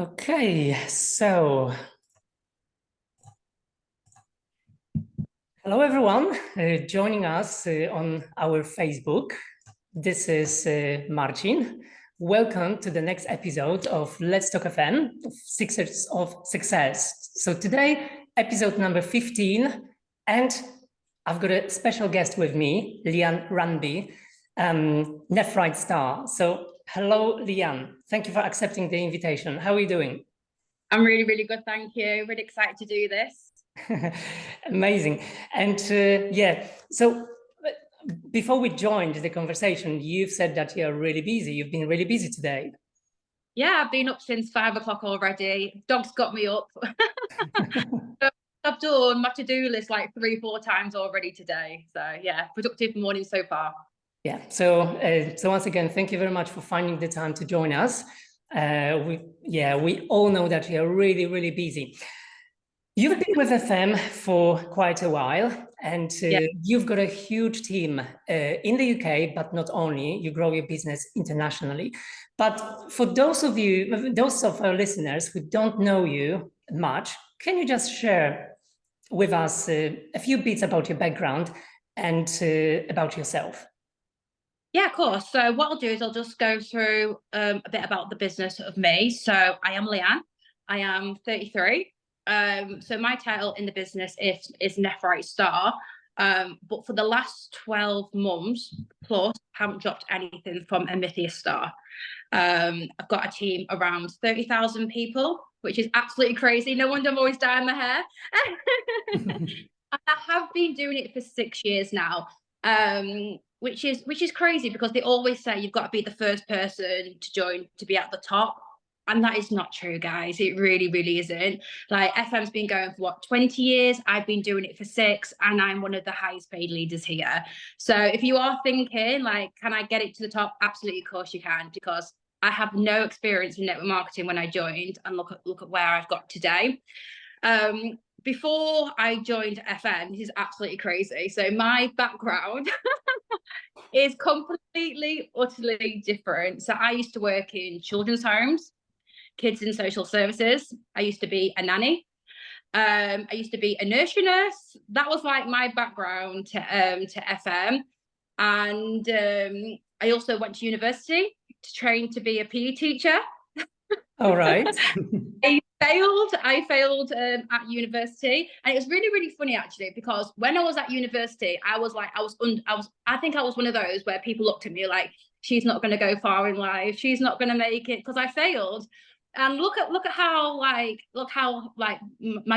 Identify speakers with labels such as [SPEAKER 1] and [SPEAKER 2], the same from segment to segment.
[SPEAKER 1] Okay, so hello everyone joining us on our Facebook. This is Marcin. Welcome to the next episode of Let's Talk FM, Sixers of Success. So today, episode number 15, and I've got a special guest with me, Leanne Ranby, Nephrite star. So hello, Leanne. Thank you for accepting the invitation. How are you doing?
[SPEAKER 2] I'm really, really good. Thank you. Really excited to do this.
[SPEAKER 1] Amazing. And so before we joined the conversation, you've said that you're really busy. You've been really busy today.
[SPEAKER 2] Yeah, I've been up since 5 o'clock already. Dog's got me up. I've done my to-do list like 3-4 times already today. So yeah, productive morning so far.
[SPEAKER 1] Yeah. So once again, thank you very much for finding the time to join us. We all know that you're really, really busy. You've been with FM for quite a while, and you've got a huge team in the UK, but not only, you grow your business internationally. But for those of our listeners who don't know you much, can you just share with us a few bits about your background and about yourself?
[SPEAKER 2] Yeah, of course. So what I'll do is I'll just go through a bit about the business of me. So I am Leanne. I am 33. So my title in the business is Nephrite Star. But for the last 12 months plus, I haven't dropped anything from Amethyst Star. I've got a team around 30,000 people, which is absolutely crazy. No wonder I'm always dyeing my hair. I have been doing it for 6 years now. Which is crazy because they always say you've got to be the first person to join to be at the top. And that is not true, guys. It really, really isn't. Like FM's been going for 20 years. I've been doing it for 6, and I'm one of the highest paid leaders here. So if you are thinking like, can I get it to the top? Absolutely, of course you can, because I have no experience in network marketing when I joined, and look at where I've got today. Before I joined FM, this is absolutely crazy. So my background is completely, utterly different. So I used to work in children's homes, kids in social services. I used to be a nanny. I used to be a nursery nurse. That was like my background to FM. And I also went to university to train to be a PE teacher.
[SPEAKER 1] All right.
[SPEAKER 2] I failed at university, and it was really, really funny actually, because when I was at university, I think I was one of those where people looked at me like, she's not going to go far in life, she's not going to make it, because I failed. And look how my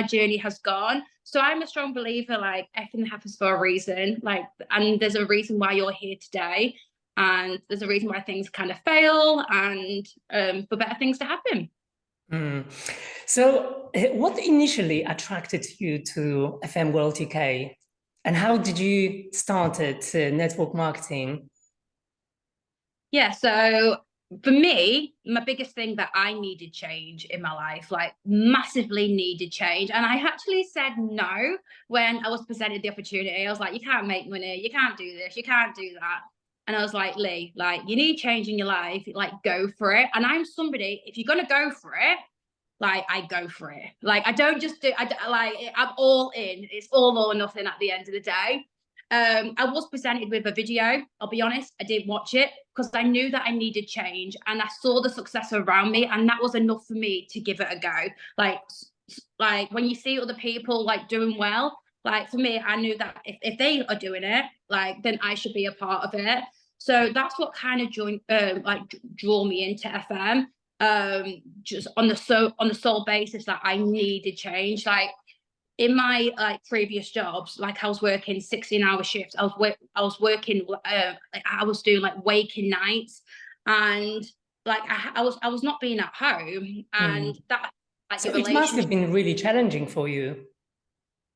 [SPEAKER 2] journey has gone. So I'm a strong believer, like everything happens for a reason, like, and there's a reason why you're here today, and there's a reason why things kind of fail, and for better things to happen.
[SPEAKER 1] So what initially attracted you to FM World UK, and how did you start network marketing?
[SPEAKER 2] Yeah, so for me, my biggest thing that I needed change in my life, like massively needed change. And I actually said no when I was presented the opportunity. I was like, you can't make money, you can't do this, you can't do that. And I was like, Lee, like, you need change in your life, like, go for it. And I'm somebody, if you're going to go for it, like, I go for it. Like, I don't just do, I'm all in. It's all or nothing at the end of the day. I was presented with a video. I'll be honest, I didn't watch it because I knew that I needed change, and I saw the success around me, and that was enough for me to give it a go. Like when you see other people like doing well, like for me, I knew that if they are doing it, like, then I should be a part of it. So that's what kind of draw me into FM. Just on the sole basis that I needed change. Like in my previous jobs, like I was working 16-hour shifts. I was working I was doing like waking nights, and like I was not being at home, and that like
[SPEAKER 1] so it must have been really challenging for you.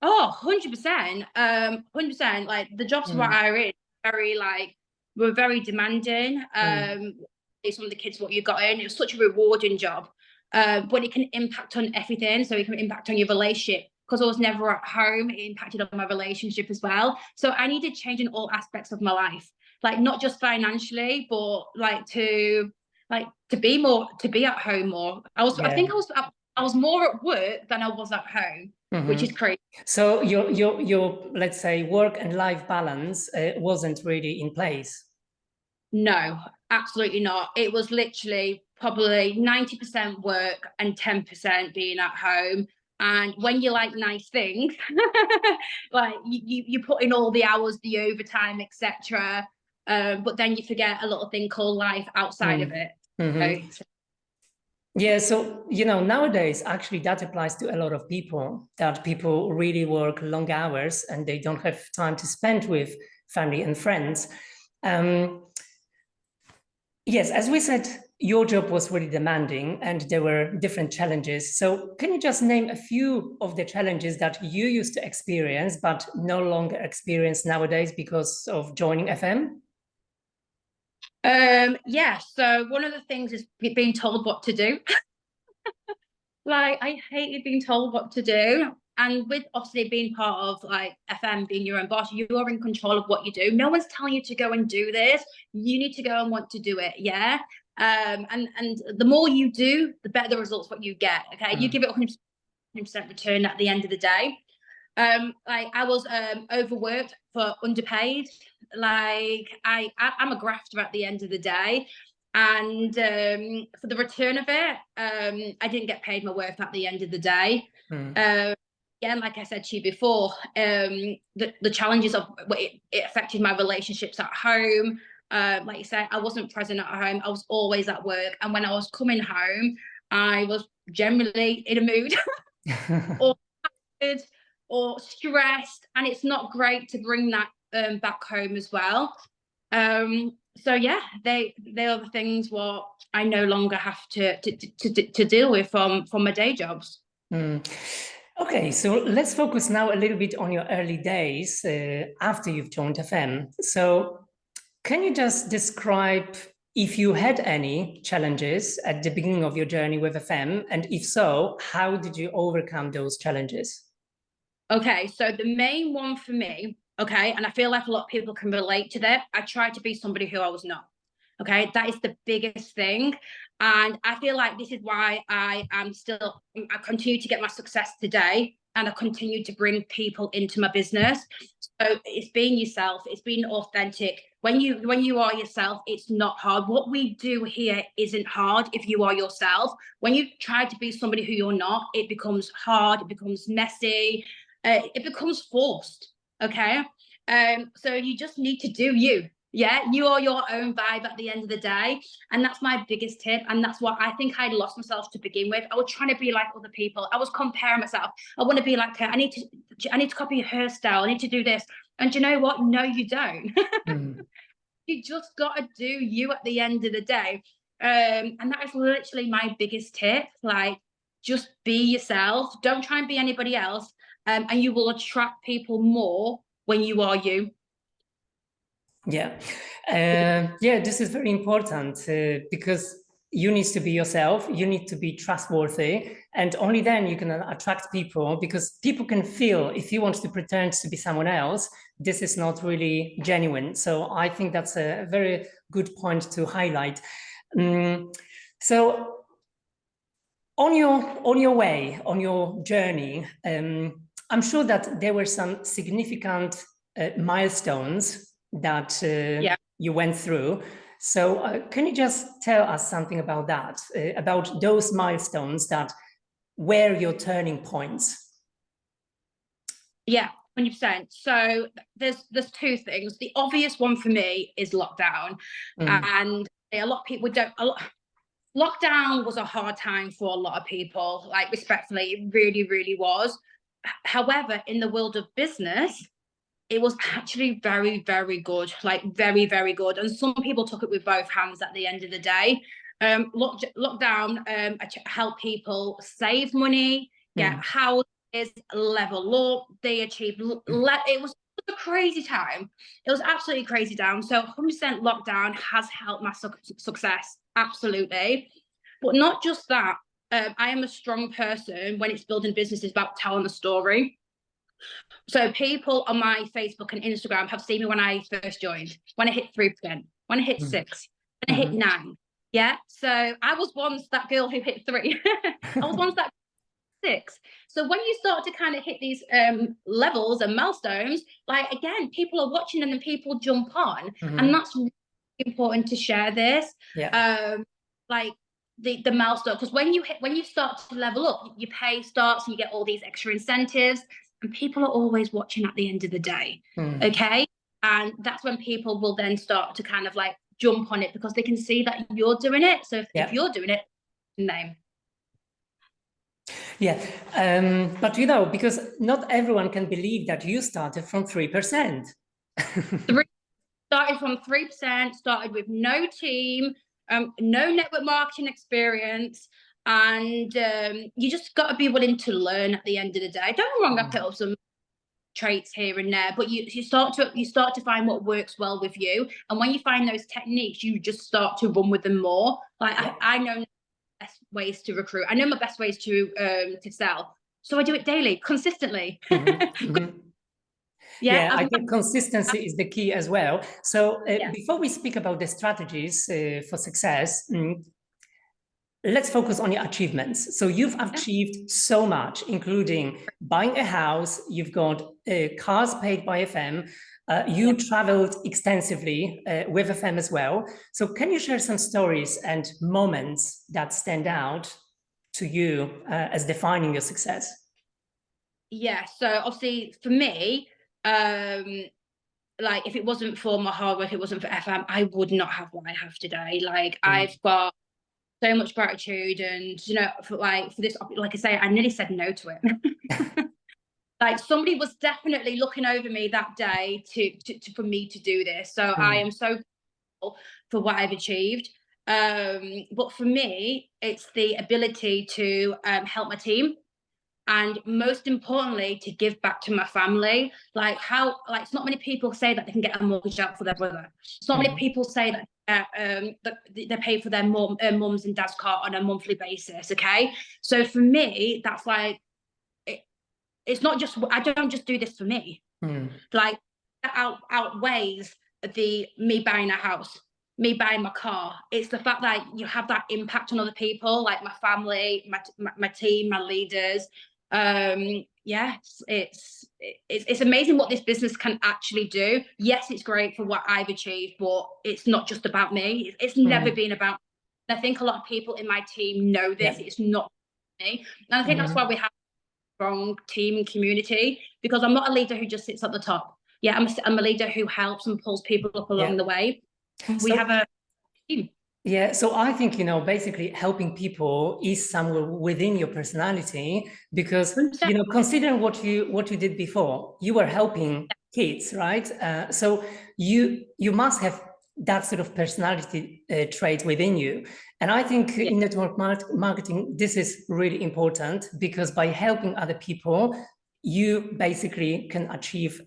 [SPEAKER 2] Oh, 100%. 100%. Like the jobs where I in were very demanding. Some of the kids what you got in, it was such a rewarding job. But it can impact on everything. So it can impact on your relationship. Because I was never at home, it impacted on my relationship as well. So I needed change in all aspects of my life, like not just financially, but like to like to be at home more. I think I was more at work than I was at home, which is crazy.
[SPEAKER 1] So your let's say work and life balance wasn't really in place.
[SPEAKER 2] No, absolutely not. It was literally probably 90% work and 10% being at home. And when you like nice things, like you put in all the hours, the overtime, etc. But then you forget a little thing called life outside of it. So,
[SPEAKER 1] yeah, so nowadays actually that applies to a lot of people, that people really work long hours and they don't have time to spend with family and friends. Yes, as we said, your job was really demanding and there were different challenges. So can you just name a few of the challenges that you used to experience but no longer experience nowadays because of joining FM?
[SPEAKER 2] Yeah, so one of the things is being told what to do. Like, I hated being told what to do. And with obviously being part of like FM, being your own boss, you are in control of what you do. No one's telling you to go and do this. You need to go and want to do it. Yeah. And the more you do, the better the results what you get. Okay. You give it 100% return at the end of the day. Like I was overworked for underpaid. Like I'm a grafter at the end of the day. And for the return of it, I didn't get paid my worth at the end of the day. Again, like I said to you before, the challenges of it affected my relationships at home. Like you said, I wasn't present at home. I was always at work. And when I was coming home, I was generally in a mood or tired or stressed. And it's not great to bring that back home as well. So yeah, they are the things what I no longer have to deal with from my day jobs.
[SPEAKER 1] Okay, so let's focus now a little bit on your early days after you've joined FM. So can you just describe if you had any challenges at the beginning of your journey with FM, and if so, how did you overcome those challenges?
[SPEAKER 2] Okay, so the main one for me, okay, and I feel like a lot of people can relate to that. I tried to be somebody who I was not. Okay, that is the biggest thing. And I feel like this is why I continue to get my success today and I continue to bring people into my business. So it's being yourself, it's being authentic. When you are yourself, it's not hard. What we do here isn't hard if you are yourself. When you try to be somebody who you're not, it becomes hard, it becomes messy, it becomes forced. Okay. So you just need to do you. Yeah, you are your own vibe at the end of the day. And that's my biggest tip. And that's what I think I lost myself to begin with. I was trying to be like other people. I was comparing myself. I want to be like her. I need to copy her style. I need to do this. And you know what? No, you don't. You just got to do you at the end of the day. And that is literally my biggest tip. Like, just be yourself. Don't try and be anybody else. And you will attract people more when you are you.
[SPEAKER 1] Yeah, this is very important because you need to be yourself, you need to be trustworthy, and only then you can attract people, because people can feel if you want to pretend to be someone else, this is not really genuine. So I think that's a very good point to highlight. So on your way, on your journey, I'm sure that there were some significant milestones that you went through. So can you just tell us something about that, about those milestones that were your turning points?
[SPEAKER 2] Yeah, 100%. So there's two things. The obvious one for me is lockdown. And a lot of people don't, lockdown was a hard time for a lot of people, like respectfully, it really, really was. However, in the world of business, it was actually very, very good, like very, very good. And some people took it with both hands at the end of the day. Lockdown helped people save money, get houses, level up. They achieved, it was a crazy time. It was absolutely crazy time. So 100% lockdown has helped my success, absolutely. But not just that. I am a strong person when it's building businesses about telling a story. So people on my Facebook and Instagram have seen me when I first joined, when I hit 3%, when I hit 6, when I hit 9. Yeah. So I was once that girl who hit 3. I was once that 6. So when you start to kind of hit these levels and milestones, like again, people are watching and then people jump on, and that's really important to share this.
[SPEAKER 1] Yeah.
[SPEAKER 2] Like the milestone, because when you start to level up, your pay starts and you get all these extra incentives, and people are always watching at the end of the day. Okay. And that's when people will then start to kind of like jump on it because they can see that you're doing it. So if you're doing it, name.
[SPEAKER 1] Yeah, but because not everyone can believe that you started from 3%.
[SPEAKER 2] Started from 3%, started with no team, no network marketing experience, and you just got to be willing to learn at the end of the day. Don't get me wrong, I put up some traits here and there, but you start to find what works well with you, and when you find those techniques, you just start to run with them more. Like I know best ways to recruit. I know my best ways to sell. So I do it daily, consistently.
[SPEAKER 1] Yeah, I think consistency is the key as well. So before we speak about the strategies for success, let's focus on your achievements. So you've achieved so much, including buying a house, you've got cars paid by FM, you traveled extensively with FM as well. So can you share some stories and moments that stand out to you as defining your success?
[SPEAKER 2] Yeah, so obviously for me, like if it wasn't for my hard work, it wasn't for FM, I would not have what I have today. Like I've got so much gratitude, and for this, like I say, I nearly said no to it. Like somebody was definitely looking over me that day for me to do this. So I am so grateful for what I've achieved. But for me, it's the ability to help my team, and most importantly, to give back to my family. Like it's not many people say that they can get a mortgage out for their brother. It's not many people say that they pay for their mums and dad's car on a monthly basis. Okay, so for me, that's like it's not just, I don't just do this for me. Like that outweighs me buying a house, me buying my car. It's the fact that you have that impact on other people, like my family, my team, my leaders. Yeah, it's amazing what this business can actually do. Yes, it's great for what I've achieved, but it's not just about me. It's never been about me. I think a lot of people in my team know this. It's not me, and I think that's why we have strong team and community, because I'm not a leader who just sits at the top. Yeah, I'm a leader who helps and pulls people up along the way. We have a team.
[SPEAKER 1] Yeah, so I think, basically helping people is somewhere within your personality, because, considering what you did before, you were helping kids, right? So you must have that sort of personality trait within you. And I think in network marketing, this is really important, because by helping other people, you basically can achieve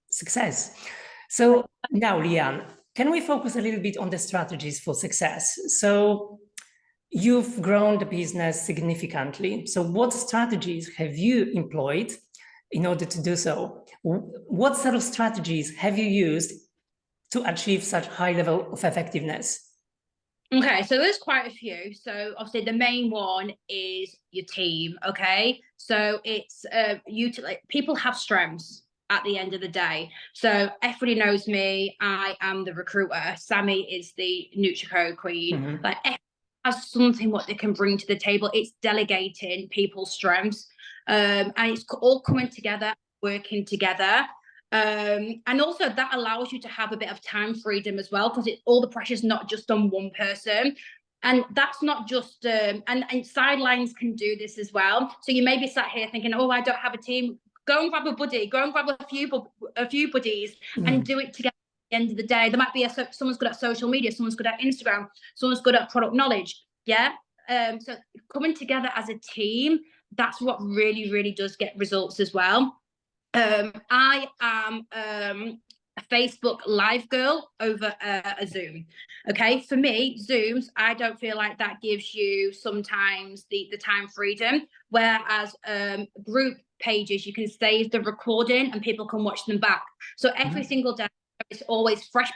[SPEAKER 1] success. So now, Leanne, can we focus a little bit on the strategies for success? So you've grown the business significantly. So what strategies have you employed in order to do so? What sort of strategies have you used to achieve such high level of effectiveness?
[SPEAKER 2] Okay, so there's quite a few. So obviously the main one is your team. Okay, so it's people have strengths at the end of the day. So everybody knows me. I am the recruiter. Sammy is the NutriCode queen. Like everybody has something what they can bring to the table. It's delegating people's strengths, and it's all coming together, working together. And also that allows you to have a bit of time freedom as well, because all the pressure's not just on one person. And that's not just and sidelines can do this as well. So you may be sat here thinking, oh, I don't have a team. Go and grab a buddy, go and grab a few buddies and do it together. At the end of the day, there might be someone's good at social media, someone's good at Instagram, someone's good at product knowledge. Yeah. So coming together as a team, that's what really, really does get results as well. I am a Facebook live girl over a Zoom. Okay, for me, Zooms, I don't feel like that gives you sometimes the time freedom, whereas group pages, you can save the recording and people can watch them back. So every single day, it's always fresh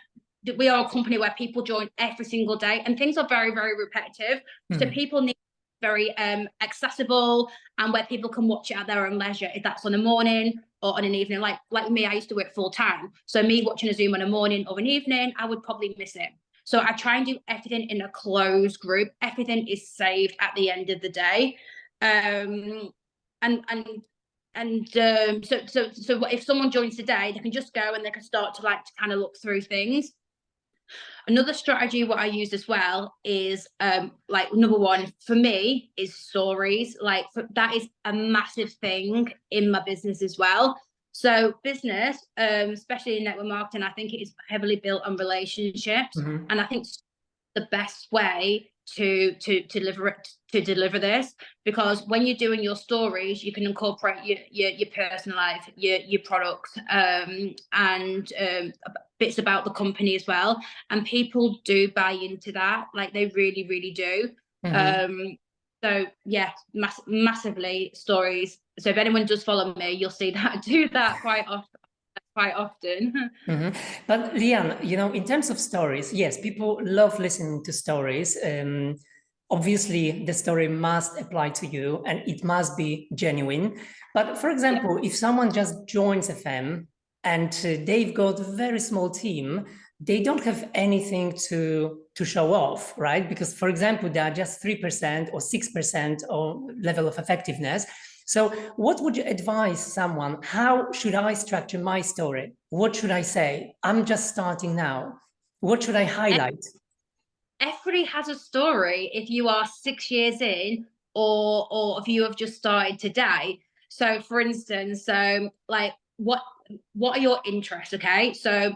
[SPEAKER 2] we are a company where people join every single day, and things are very, very repetitive. So people need very accessible, and where people can watch it at their own leisure, if that's on a morning or on an evening. Like me, I used to work full time, so me watching a Zoom on a morning or an evening, I would probably miss it. So I try and do everything in a closed group. Everything is saved at the end of the day. So if someone joins today, they can just go and they can start to kind of look through things. Another strategy what I use as well is number one for me is stories. That is a massive thing in my business as well. So business, especially in network marketing, I think it is heavily built on relationships, and I think the best way to deliver this, because when you're doing your stories, you can incorporate your personal life, your products, and bits about the company as well, and people do buy into that. They really, really do. So yeah, massively stories. So if anyone does follow me, you'll see that I do that quite often.
[SPEAKER 1] But Leanne, in terms of stories, yes, people love listening to stories. Obviously, the story must apply to you and it must be genuine. But for example, if someone just joins FM and they've got a very small team, they don't have anything to show off, right? Because, for example, they are just 3% or 6% or level of effectiveness. So what would you advise someone? How should I structure my story? What should I say? I'm just starting now. What should I highlight?
[SPEAKER 2] Everybody has a story if you are 6 years in, or if you have just started today. So for instance, what are your interests? Okay, so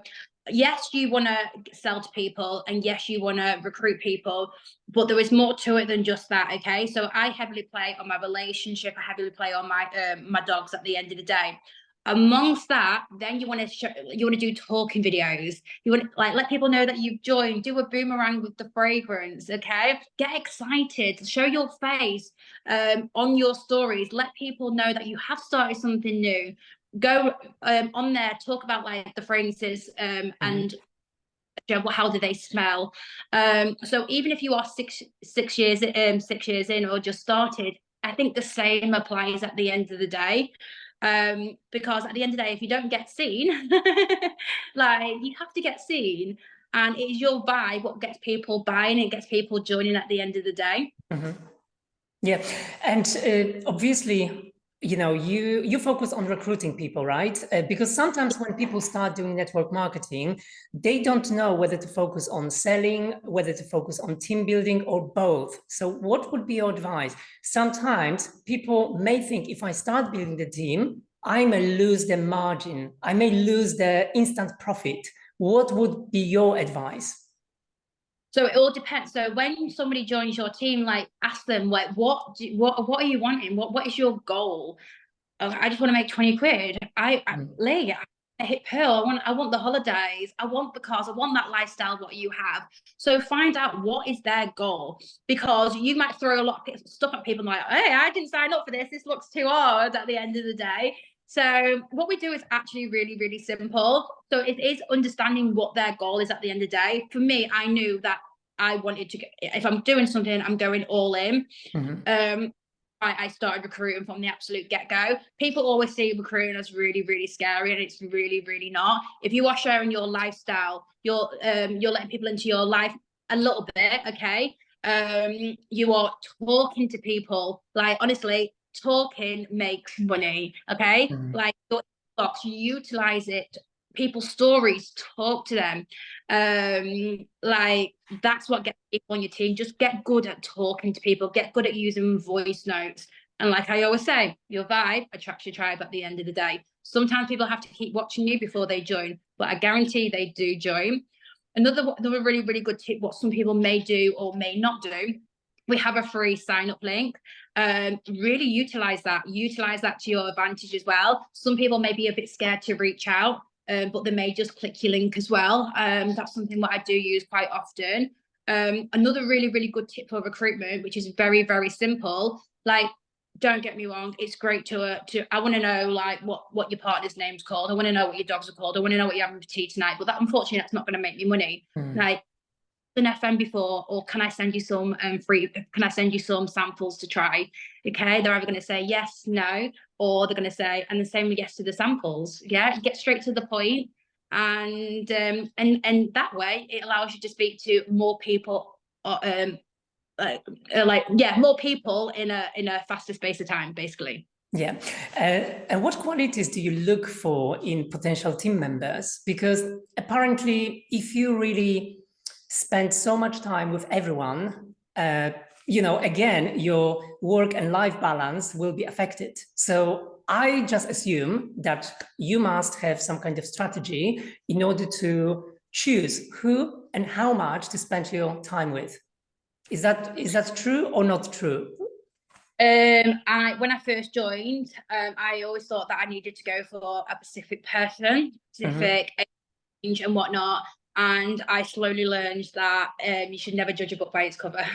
[SPEAKER 2] yes, you want to sell to people, and yes, you want to recruit people, but there is more to it than just that. Okay, so I heavily play on my relationship. I heavily play on my dogs at the end of the day. Amongst that, then you want to do talking videos. You want to let people know that you've joined. Do a boomerang with the fragrance. Okay, get excited. Show your face on your stories. Let people know that you have started something new. Go on there, talk about the fragrances and how do they smell. So even if you are six years in or just started, I think the same applies at the end of the day. Because at the end of the day, if you don't get seen, you have to get seen, and it is your vibe what gets people buying, it gets people joining at the end of the day.
[SPEAKER 1] Yeah, and obviously, you focus on recruiting people, right? Because sometimes when people start doing network marketing, they don't know whether to focus on selling, whether to focus on team building, or both. So what would be your advice? Sometimes people may think, if I start building the team, I may lose the margin, I may lose the instant profit. What would be your advice?
[SPEAKER 2] So it all depends. So when somebody joins your team, ask them, what are you wanting? What is your goal? I just want to make 20 quid. Lee, I hit Pearl. I want the holidays. I want the cars. I want that lifestyle, what you have. So find out what is their goal, because you might throw a lot of stuff at people and hey, I didn't sign up for this. This looks too hard at the end of the day. So what we do is actually really, really simple. So it is understanding what their goal is at the end of the day. For me, I knew that I wanted to, if I'm doing something, I'm going all in. I started recruiting from the absolute get-go. People always see recruiting as really, really scary, and it's really, really not. If you are sharing your lifestyle, you're letting people into your life a little bit, okay? You are talking to people. Honestly, talking makes money, okay? Your inbox, you utilize it. People's stories, talk to them. That's what gets people on your team. Just get good at talking to people, get good at using voice notes. And like I always say, your vibe attracts your tribe at the end of the day. Sometimes people have to keep watching you before they join, but I guarantee they do join. Another really, really good tip, what some people may do or may not do, we have a free sign-up link. Really utilize that to your advantage as well. Some people may be a bit scared to reach out, but they may just click your link as well. That's something that I do use quite often. Another really, really good tip for recruitment, which is very, very simple, don't get me wrong, it's great to I want to know like what your partner's name's called. I want to know what your dogs are called. I want to know what you're having for tea tonight. But that, unfortunately, that's not going to make me money. Like an FM before, or can I send you some free? Can I send you some samples to try? Okay, they're either going to say yes, no, or they're going to say, and the same with yes to the samples. Yeah, get straight to the point, and that way it allows you to speak to more people. More people in a faster space of time, basically.
[SPEAKER 1] Yeah. And what qualities do you look for in potential team members? Because apparently, if you really spend so much time with everyone, again, your work and life balance will be affected. So I just assume that you must have some kind of strategy in order to choose who and how much to spend your time with. Is that true or not true?
[SPEAKER 2] When I first joined, I always thought that I needed to go for a specific person, specific age and whatnot. And I slowly learned that you should never judge a book by its cover.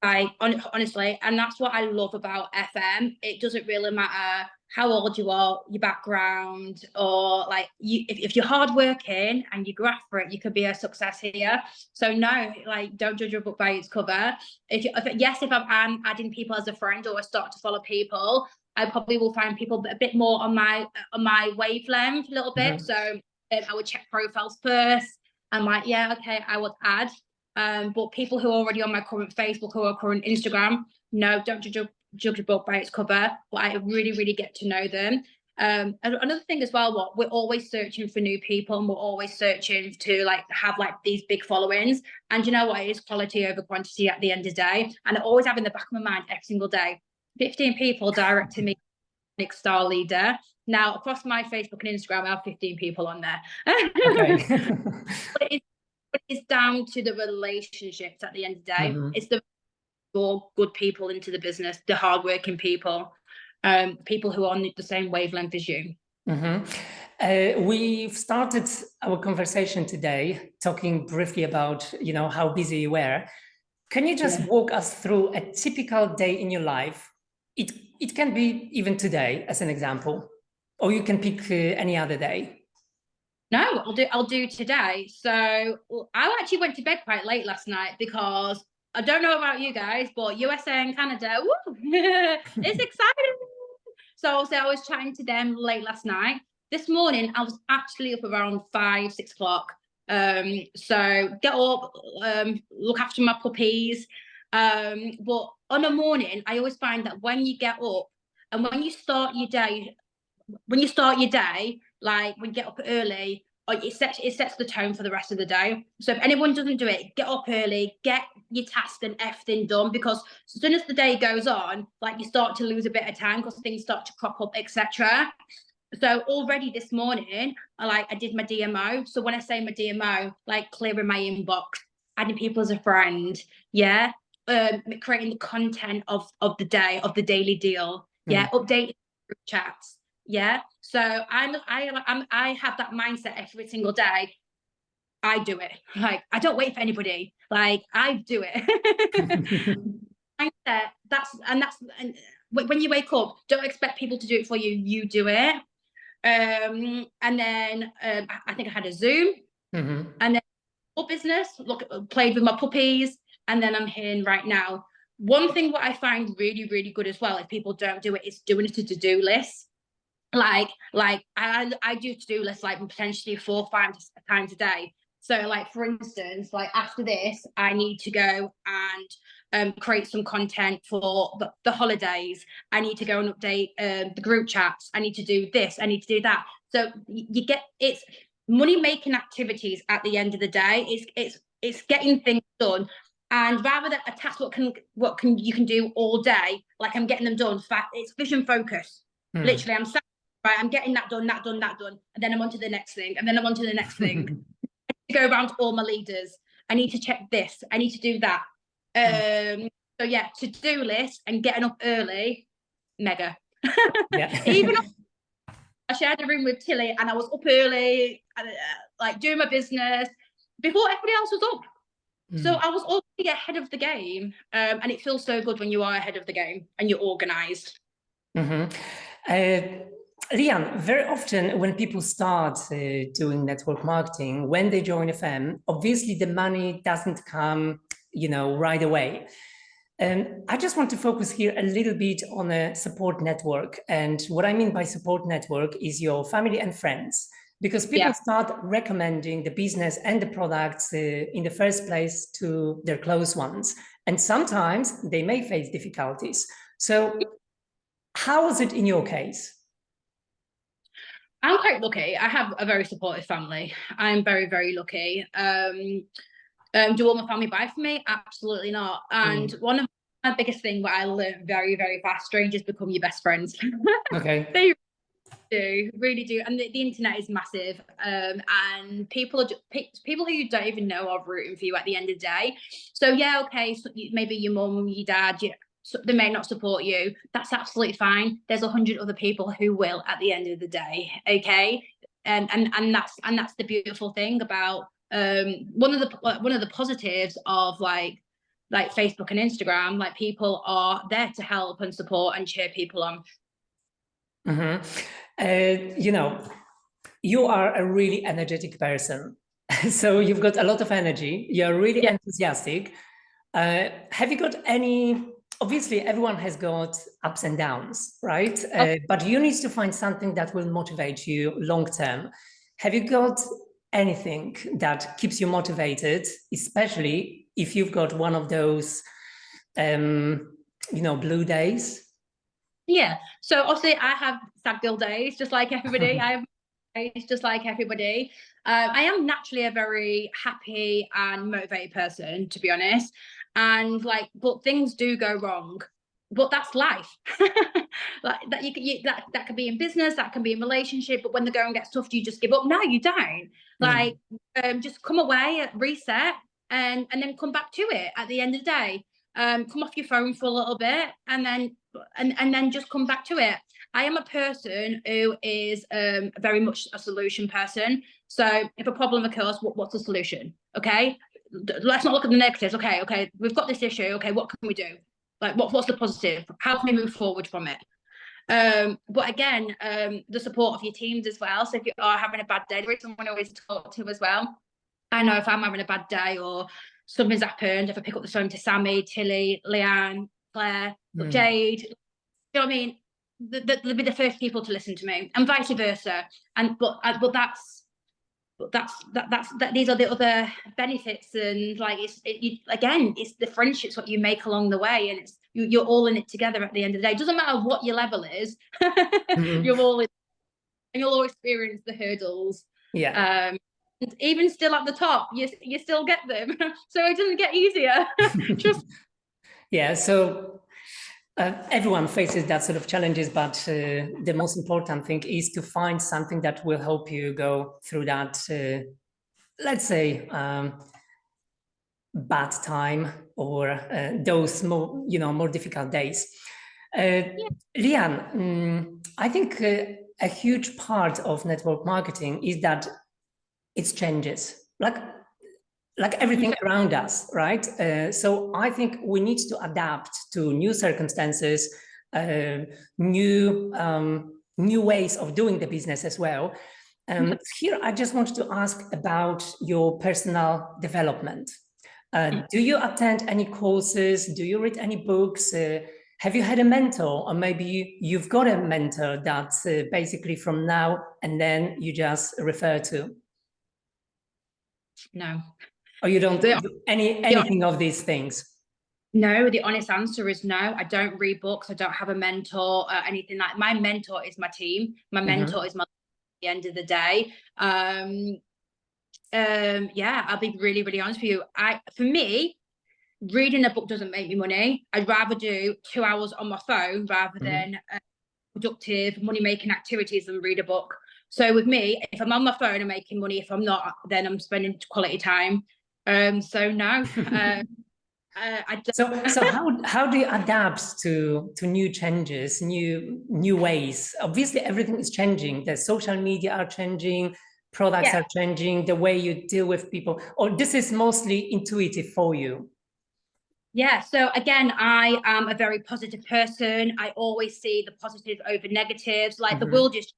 [SPEAKER 2] Honestly, and that's what I love about FM. It doesn't really matter how old you are, your background, or like if you're hardworking and you go after it, you could be a success here. So no, like don't judge a book by its cover. If I'm adding people as a friend or I start to follow people, I probably will find people a bit more on my wavelength a little bit. So I would check profiles first. I'm like, yeah, okay, I would add. But people who are already on my current Facebook or current Instagram, no, don't judge a book by its cover. But I really, really get to know them. And another thing as well, we're always searching for new people, and we're always searching to like have like these big followings. And you know what? It is quality over quantity at the end of the day. And I always have in the back of my mind every single day, 15 people directing me next star leader. Now across my Facebook and Instagram, I have 15 people on there. Okay. It's down to the relationships at the end of the day. It's the good people into the business, the hardworking people, people who are on the same wavelength as you.
[SPEAKER 1] We've started our conversation today talking briefly about, how busy you were. Can you just walk us through a typical day in your life? It can be even today as an example, or you can pick any other day.
[SPEAKER 2] No, I'll do today. So I actually went to bed quite late last night because I don't know about you guys, but USA and Canada, woo, it's exciting. So I was chatting to them late last night. This morning, I was actually up around 5, 6 o'clock. So get up, look after my puppies. But on a morning, I always find that when you get up and when you start your day, like when you get up early, it sets the tone for the rest of the day. So if anyone doesn't do it, get up early, get your task and everything done, because as soon as the day goes on, like you start to lose a bit of time because things start to crop up, etc. So already this morning, I did my DMO. So when I say my DMO, like clearing my inbox, adding people as a friend, creating the content of the day, of the daily deal, updating group chats. So I have that mindset every single day. I do it. Like I don't wait for anybody. Like I do it. Mindset. And when you wake up, don't expect people to do it for you. You do it. And then I think I had a Zoom, and then business. Played with my puppies, and then I'm here right now. One thing what I find really, really good as well, if people don't do it, is doing a to-do list. Like I do to-do lists like potentially 4 or 5 times a day. So like for instance, like after this, I need to go and create some content for the holidays. I need to go and update the group chats. I need to do this. I need to do that. So you get it's money making activities at the end of the day. It's getting things done. And rather than a task what can you can do all day, like I'm getting them done. It's vision focus. Literally, I'm sat right, I'm getting that done, and then I'm on to the next thing, and then I'm on to the next thing. I need to go around to all my leaders. I need to check this. I need to do that. So yeah, to-do list and getting up early, mega. Even I shared a room with Tilly, and I was up early, and, like doing my business before everybody else was up. So I was up ahead of the game. And it feels so good when you are ahead of the game and you're organized.
[SPEAKER 1] Leanne, very often when people start doing network marketing, when they join FM, obviously the money doesn't come, right away. And I just want to focus here a little bit on a support network. And what I mean by support network is your family and friends, because people start recommending the business and the products in the first place to their close ones. And sometimes they may face difficulties. So how was it in your case?
[SPEAKER 2] I'm quite lucky. I have a very supportive family. I'm very, very lucky. Do all my family buy for me? Absolutely not. And one of my biggest thing what I learned very, very fast, strangers become your best friends.
[SPEAKER 1] Okay.
[SPEAKER 2] They really do. And the internet is massive. And people who you don't even know are rooting for you at the end of the day. So yeah, okay, so maybe your mum, your dad, they may not support you. That's absolutely fine. There's 100 other people who will at the end of the day. Okay. And that's the beautiful thing about one of the positives of like Facebook and Instagram, like people are there to help and support and cheer people on.
[SPEAKER 1] You are a really energetic person. So you've got a lot of energy. You're really enthusiastic. Have you got any, obviously everyone has got ups and downs, right? But you need to find something that will motivate you long term. Have you got anything that keeps you motivated, especially if you've got one of those, blue days?
[SPEAKER 2] Yeah. So obviously I have sad girl days, just like everybody. I have days just like everybody. I am naturally a very happy and motivated person, to be honest. And but things do go wrong. But that's life. Like that that could be in business, that can be in relationship. But when the going gets tough, do you just give up? No, you don't. Just come away, reset, and then come back to it at the end of the day. Come off your phone for a little bit, and then just come back to it. I am a person who is very much a solution person. So if a problem occurs, what's the solution? Okay, let's not look at the negatives. Okay, we've got this issue. Okay, what can we do? Like, what's the positive? How can we move forward from it? But again, the support of your teams as well. So if you are having a bad day, there is someone always to talk to as well. I know if I'm having a bad day or something's happened, if I pick up the phone to Sammy, Tilly, Leanne, Claire, Jade, you know what I mean? They'll be the first people to listen to me, and vice versa. But these are the other benefits, and it's the friendships what you make along the way, and you're all in it together at the end of the day. It doesn't matter what your level is. You're all in, and you'll all experience the hurdles. And even still at the top, you still get them. So it doesn't get easier.
[SPEAKER 1] So everyone faces that sort of challenges, but the most important thing is to find something that will help you go through that, let's say, bad time or those more difficult days. Leanne, I think a huge part of network marketing is that it changes, like everything around us, right? So I think we need to adapt to new circumstances, new ways of doing the business as well. Here, I just wanted to ask about your personal development. Do you attend any courses? Do you read any books? Have you had a mentor, or maybe you've got a mentor that's basically from now and then you just refer to?
[SPEAKER 2] No.
[SPEAKER 1] Or you don't do anything of these things?
[SPEAKER 2] No, the honest answer is no. I don't read books. I don't have a mentor, anything like. My mentor is my team. My mentor is my. At the end of the day, I'll be really, really honest with you. For me, reading a book doesn't make me money. I'd rather do 2 hours on my phone rather than productive money-making activities than read a book. So with me, if I'm on my phone, I'm making money. If I'm not, then I'm spending quality time. So no.
[SPEAKER 1] So how do you adapt to new changes, new ways? Obviously, everything is changing. The social media are changing, products are changing, the way you deal with people. Or this is mostly intuitive for you?
[SPEAKER 2] Yeah, so again, I am a very positive person. I always see the positive over negatives. Like the world is,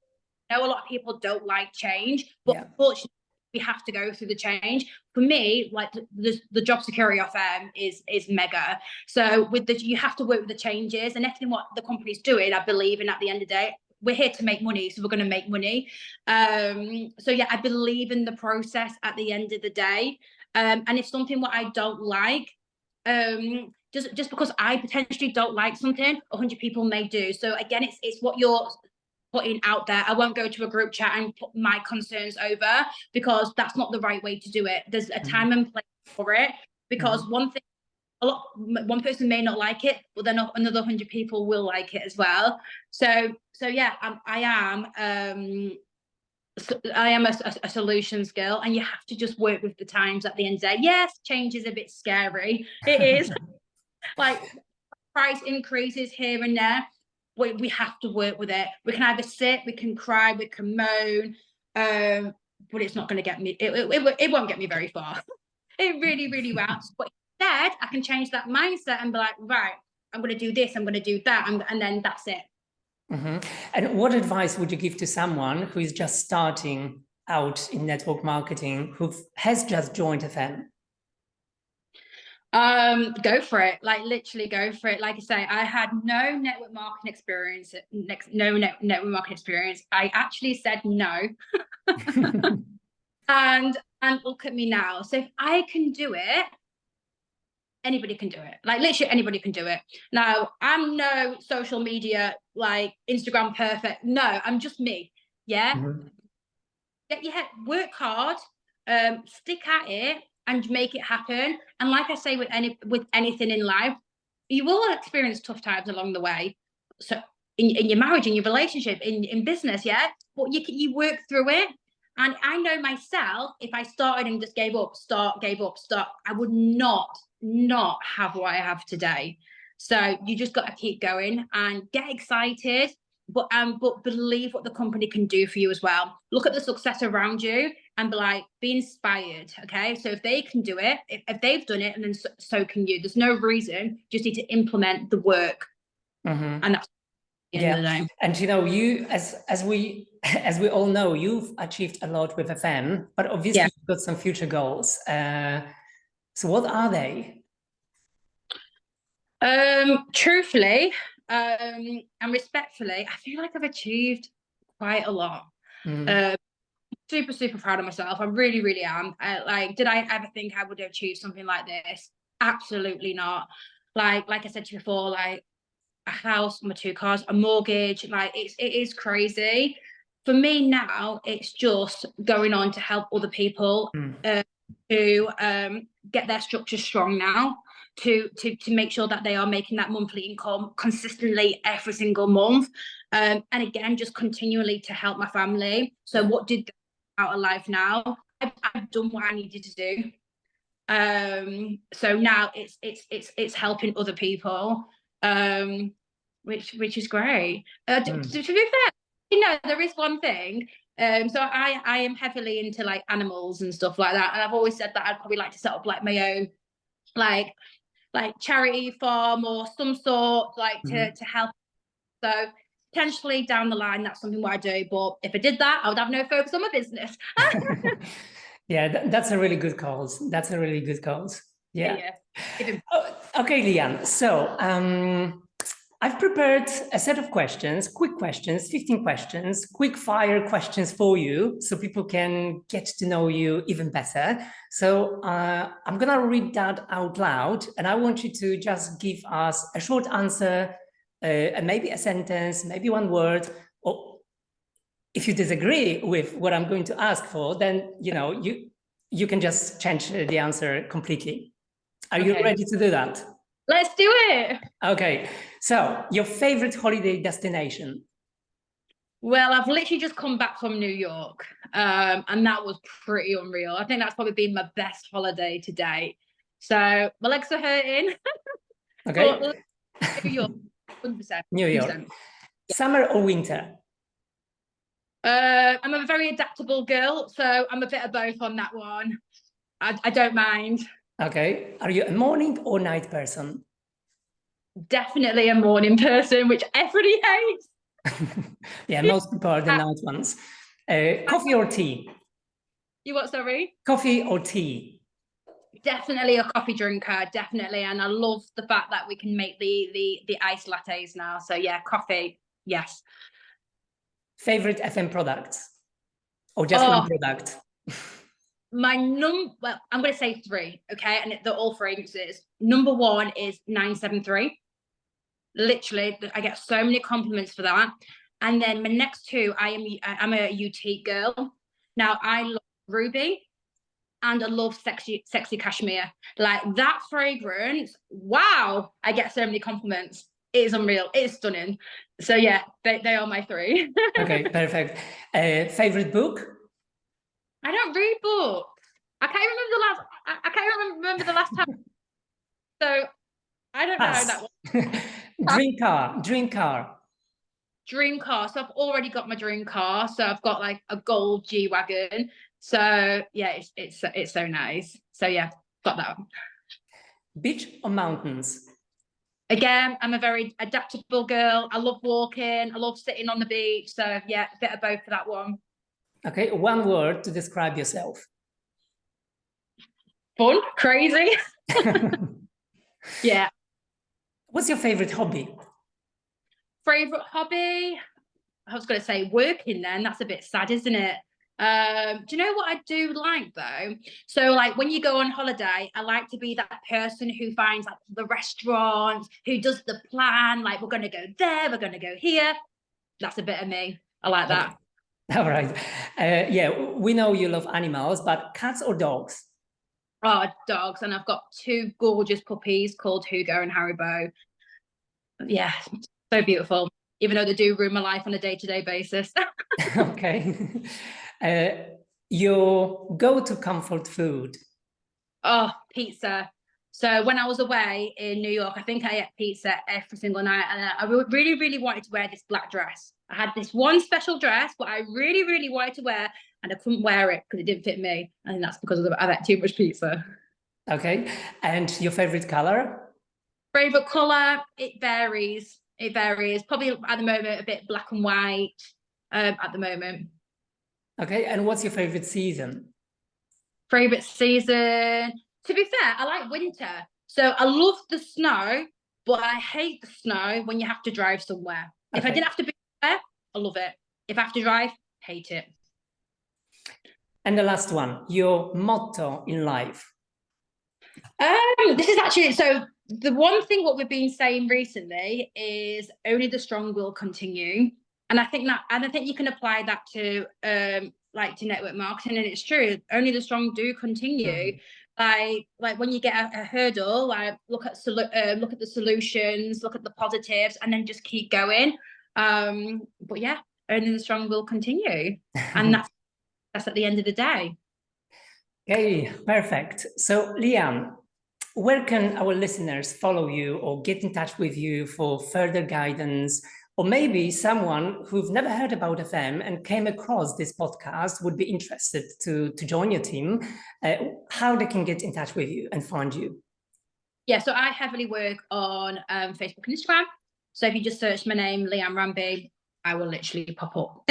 [SPEAKER 2] I know a lot of people don't like change, but
[SPEAKER 1] Yeah.
[SPEAKER 2] unfortunately, we have to go through the change. For me, like the job security of them is mega. So with the, you have to work with the changes, and anything what the company's doing, I believe in. At the end of the day, we're here to make money, so we're going to make money. So yeah, I believe in the process at the end of the day. And if something what I don't like, just because I potentially don't like something, 100 people may do. So again, it's what you're putting out there. I won't go to a group chat and put my concerns over, because that's not the right way to do it. There's a time and place for it, because one person may not like it, but then another 100 people will like it as well. So yeah, I am a solutions girl, and you have to just work with the times at the end of the day. Yes, change is a bit scary. It is. Like price increases here and there. We have to work with it. We can either sit, we can cry, we can moan, but it's not going to get me. It won't get me very far. It really, really won't. But instead, I can change that mindset and be like, right, I'm going to do this, I'm going to do that, and then that's it.
[SPEAKER 1] And what advice would you give to someone who is just starting out in network marketing, who has just joined FM?
[SPEAKER 2] Go for it. Like literally go for it. Like I say, I had no network marketing experience. Network marketing experience. I actually said no. and look at me now. So if I can do it, anybody can do it. Like literally anybody can do it. Now, I'm no social media like Instagram perfect. No, I'm just me. Yeah. Get your head, work hard, stick at it, and make it happen. And like I say, with anything in life, you will experience tough times along the way. So in your marriage, in your relationship, in business, yeah. But you work through it. And I know myself, if I started and just gave up, I would not have what I have today. So you just got to keep going and get excited, but believe what the company can do for you as well. Look at the success around you and be inspired. Okay, so if they can do it, if they've done it, and then so can you. There's no reason. You just need to implement the work, and that's the end of the day.
[SPEAKER 1] And you know, you as we all know, you've achieved a lot with FM, but obviously you've got some future goals. So what are they?
[SPEAKER 2] Truthfully, and respectfully, I feel like I've achieved quite a lot. Super proud of myself. I really, really am. Did I ever think I would achieve something like this? Absolutely not. Like I said to you before, like a house, my 2 cars, a mortgage, like it is crazy. For me now, it's just going on to help other people to get their structure strong now, to make sure that they are making that monthly income consistently every single month, and again just continually to help my family. So what did out of life now, I've done what I needed to do. So now it's helping other people, which is great. To be fair, you know, there is one thing. So I am heavily into like animals and stuff like that, and I've always said that I'd probably like to set up like my own like charity farm or some sort, like to help. So potentially down the line, that's something what I do. But if I did that, I would have no focus on my business.
[SPEAKER 1] Yeah, that's a really good cause. That's a really good cause. Yeah. Okay, Leanne. So I've prepared a set of questions, quick questions, 15 questions, quick fire questions for you, so people can get to know you even better. So I'm gonna read that out loud, and I want you to just give us a short answer, maybe a sentence, maybe one word, or if you disagree with what I'm going to ask for, then you can just change the answer completely. Are you ready to do that?
[SPEAKER 2] Let's do it.
[SPEAKER 1] Okay, so your favorite holiday destination?
[SPEAKER 2] Well, I've literally just come back from New York, and that was pretty unreal. I think that's probably been my best holiday to date. So my legs are hurting.
[SPEAKER 1] Okay.
[SPEAKER 2] New York, 100%.
[SPEAKER 1] New York. 100%. Summer or winter?
[SPEAKER 2] I'm a very adaptable girl, so I'm a bit of both on that one. I don't mind.
[SPEAKER 1] Okay. Are you a morning or night person?
[SPEAKER 2] Definitely a morning person, which everybody hates.
[SPEAKER 1] Yeah, most people are the
[SPEAKER 2] Uh,
[SPEAKER 1] night ones. Coffee or tea?
[SPEAKER 2] You what, sorry?
[SPEAKER 1] Coffee or tea?
[SPEAKER 2] Definitely a coffee drinker, definitely. And I love the fact that we can make the iced lattes now. So yeah, coffee, yes.
[SPEAKER 1] Favorite FM products? Or just one
[SPEAKER 2] Oh,
[SPEAKER 1] product?
[SPEAKER 2] well, I'm going to say three, okay? And they're all fragrances. Number one is 973. Literally, I get so many compliments for that. And then my next two, I'm a UT girl. Now I love Ruby and I love sexy cashmere. Like that fragrance, wow! I get so many compliments. It is unreal. It is stunning. So yeah, they are my three.
[SPEAKER 1] Okay, perfect. Favorite book?
[SPEAKER 2] I don't read books. I can't remember the last time. So I don't know
[SPEAKER 1] Pass.
[SPEAKER 2] that one.
[SPEAKER 1] Dream car, dream car.
[SPEAKER 2] Dream car. So I've already got my dream car. So I've got like a gold G-Wagon. So yeah, it's so nice. So yeah, got that one.
[SPEAKER 1] Beach or mountains?
[SPEAKER 2] Again, I'm a very adaptable girl. I love walking. I love sitting on the beach. So yeah, a bit of both for that one.
[SPEAKER 1] Okay, one word to describe yourself.
[SPEAKER 2] Fun, crazy. Yeah.
[SPEAKER 1] What's your favorite hobby?
[SPEAKER 2] Favorite hobby? I was going to say working then. That's a bit sad, isn't it? Do you know what I do like though? So like when you go on holiday, I like to be that person who finds like the restaurants, who does the plan, like we're going to go there, we're going to go here. That's a bit of me. I like that.
[SPEAKER 1] Okay. All right. Yeah, we know you love animals, but cats or dogs?
[SPEAKER 2] Oh, dogs. And I've got two gorgeous puppies called Hugo and Haribo. Yeah, so beautiful. Even though they do ruin my life on a day-to-day basis.
[SPEAKER 1] Okay. Your go-to comfort food?
[SPEAKER 2] Oh, pizza. So when I was away in New York, I think I ate pizza every single night. And I really, really wanted to wear this black dress. I had this one special dress, but I really, really wanted to wear, and I couldn't wear it because it didn't fit me. I think that's because I've had too much pizza.
[SPEAKER 1] Okay. And your favorite color?
[SPEAKER 2] Favorite color? It varies. It varies. Probably at the moment, a bit black and white at the moment.
[SPEAKER 1] Okay. And what's your favorite season?
[SPEAKER 2] Favorite season? To be fair, I like winter. So I love the snow, but I hate the snow when you have to drive somewhere. If I
[SPEAKER 1] Okay.
[SPEAKER 2] didn't have to be there, I love it. If I have to drive, hate it.
[SPEAKER 1] And the last one, your motto in life.
[SPEAKER 2] This is actually so the one thing what we've been saying recently is only the strong will continue. And I think you can apply that to like to network marketing, and it's true. Only the strong do continue. Like when you get a hurdle, like look at the solutions, look at the positives, and then just keep going. But yeah, only the strong will continue, and that's at the end of the day.
[SPEAKER 1] Okay, perfect. So, Leanne, where can our listeners follow you or get in touch with you for further guidance? Or maybe someone who've never heard about FM and came across this podcast would be interested to join your team. How they can get in touch with you and find you?
[SPEAKER 2] Yeah, so I heavily work on Facebook and Instagram. So if you just search my name, Leanne Ranby, I will literally pop up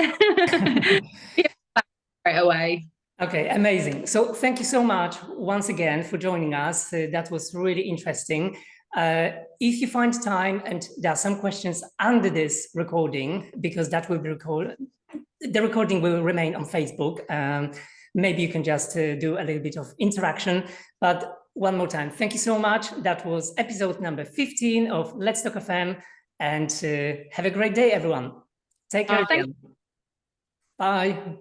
[SPEAKER 2] right away.
[SPEAKER 1] Okay, amazing. So thank you so much once again for joining us. That was really interesting. If you find time, and there are some questions under this recording, because that will be recorded, the recording will remain on Facebook. Maybe you can just do a little bit of interaction. But one more time, thank you so much. That was episode number 15 of Let's Talk FM, and have a great day, everyone. Take care again. Bye.